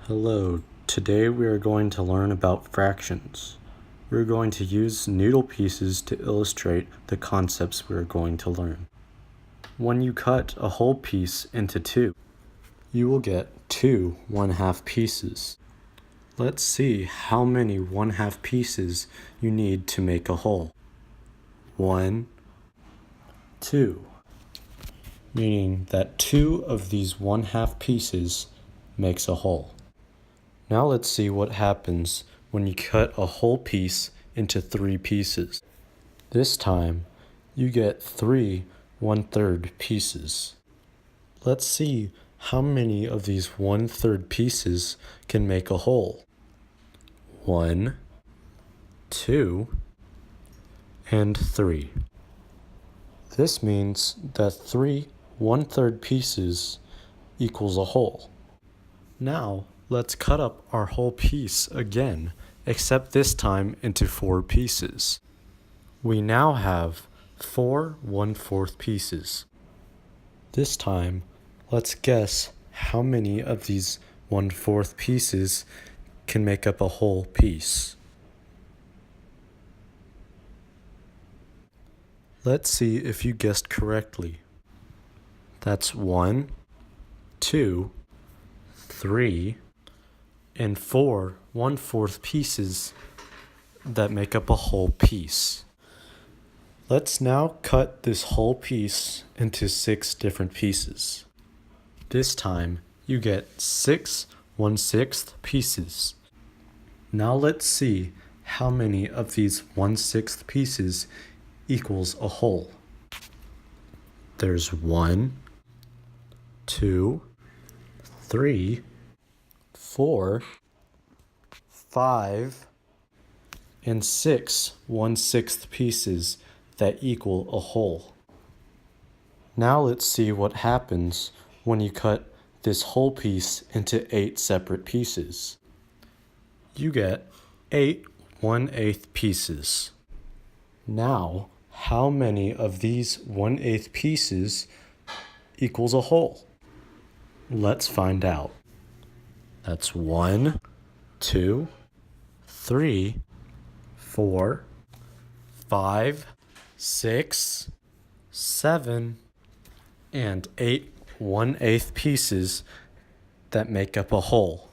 Hello, today we are going to learn about fractions. We're going to use noodle pieces to illustrate the concepts we are going to learn. When you cut a whole piece into two, you will get two 1/2 pieces. Let's see how many 1/2 pieces you need to make a whole. 1, 2, meaning that two of these 1/2 pieces makes a whole. Now let's see what happens when you cut a whole piece into 3 pieces. This time, you get 3 1/3 pieces. Let's see how many of these 1/3 pieces can make a whole. 1, 2, and 3. This means that 3 1/3 pieces equals a whole. Now, let's cut up our whole piece again, except this time into 4 pieces. We now have 4 1/4 pieces. This time, let's guess how many of these 1/4 pieces can make up a whole piece. Let's see if you guessed correctly. That's 1, 2, 3, and 4 1/4 pieces that make up a whole piece. Let's now cut this whole piece into 6 different pieces. This time, you get 6 1/6 pieces. Now let's see how many of these 1/6 pieces equals a whole. There's 1, 2, 3, 4, 5, and 6 1/6 pieces that equal a whole. Now let's see what happens when you cut this whole piece into 8 separate pieces. You get 8 1/8 pieces. Now, how many of these 1/8 pieces equals a whole? Let's find out. That's 1, 2, 3, 4, 5, 6, 7, and 8 1/8 pieces that make up a whole.